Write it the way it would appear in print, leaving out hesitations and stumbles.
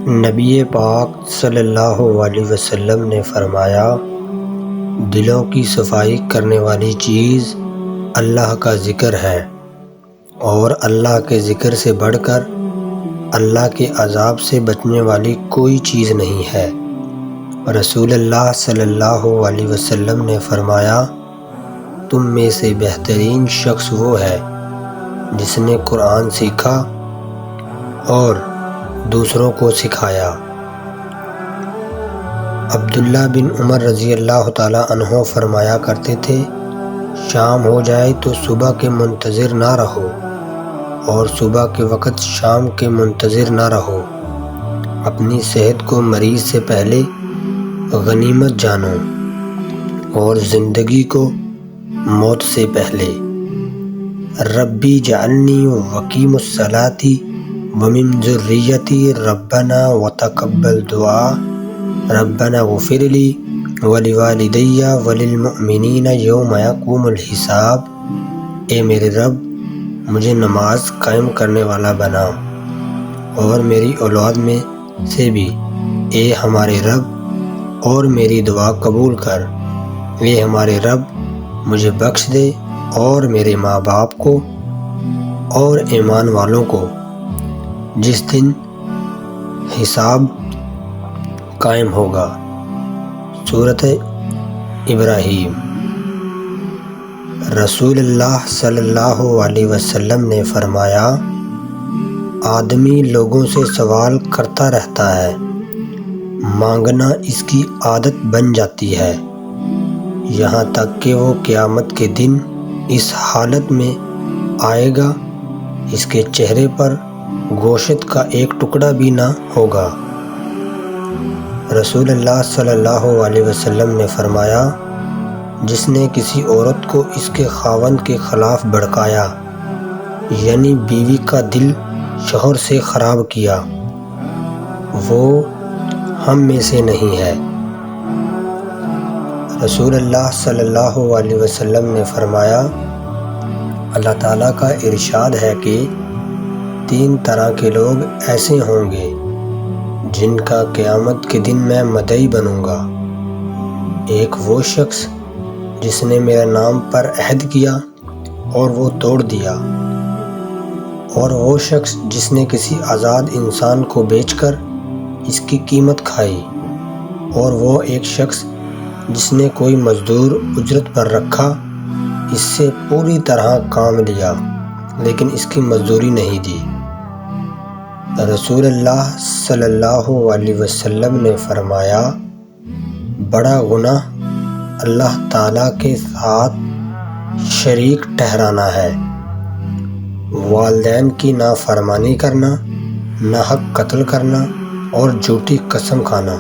نبی پاک صلی اللہ علیہ وسلم نے فرمایا، دلوں کی صفائی کرنے والی چیز اللہ کا ذکر ہے، اور اللہ کے ذکر سے بڑھ کر اللہ کے عذاب سے بچنے والی کوئی چیز نہیں ہے۔ رسول اللہ صلی اللہ علیہ وسلم نے فرمایا، تم میں سے بہترین شخص وہ ہے جس نے قرآن سیکھا اور دوسروں کو سکھایا۔ عبداللہ بن عمر رضی اللہ تعالیٰ عنہ فرمایا کرتے تھے، شام ہو جائے تو صبح کے منتظر نہ رہو، اور صبح کے وقت شام کے منتظر نہ رہو۔ اپنی صحت کو مریض سے پہلے غنیمت جانو، اور زندگی کو موت سے پہلے۔ ربی جعلنی وقیم الصلاۃ ومن ذریتی ربنا وتقبل دعا ربنا اغفر لی ولوالدی وللمؤمنین یوم یقوم الحساب۔ اے میرے رب، مجھے نماز قائم کرنے والا بنا، اور میری اولاد میں سے بھی اے ہمارے رب، اور میری دعا قبول کر۔ اے ہمارے رب، مجھے بخش دے اور میرے ماں باپ کو اور ایمان والوں کو جس دن حساب قائم ہوگا۔ سورۃ ابراہیم۔ رسول اللہ صلی اللہ علیہ وسلم نے فرمایا، آدمی لوگوں سے سوال کرتا رہتا ہے، مانگنا اس کی عادت بن جاتی ہے، یہاں تک کہ وہ قیامت کے دن اس حالت میں آئے گا اس کے چہرے پر گوشت کا ایک ٹکڑا بھی نہ ہوگا۔ رسول اللہ صلی اللہ علیہ وسلم نے فرمایا، جس نے کسی عورت کو اس کے خاوند کے خلاف بھڑکایا، یعنی بیوی کا دل شوہر سے خراب کیا، وہ ہم میں سے نہیں ہے۔ رسول اللہ صلی اللہ علیہ وسلم نے فرمایا، اللہ تعالیٰ کا ارشاد ہے کہ 3 طرح کے لوگ ایسے ہوں گے جن کا قیامت کے دن میں مدعی بنوں گا۔ ایک وہ شخص جس نے میرے نام پر عہد کیا اور وہ توڑ دیا، اور وہ شخص جس نے کسی آزاد انسان کو بیچ کر اس کی قیمت کھائی، اور وہ ایک شخص جس نے کوئی مزدور اجرت پر رکھا، اس سے پوری طرح کام لیا لیکن اس کی مزدوری نہیں دی۔ رسول اللہ صلی اللہ علیہ وسلم نے فرمایا، بڑا گناہ اللہ تعالیٰ کے ساتھ شریک ٹھہرانا ہے، والدین کی نافرمانی کرنا، ناحق قتل کرنا اور جھوٹی قسم کھانا۔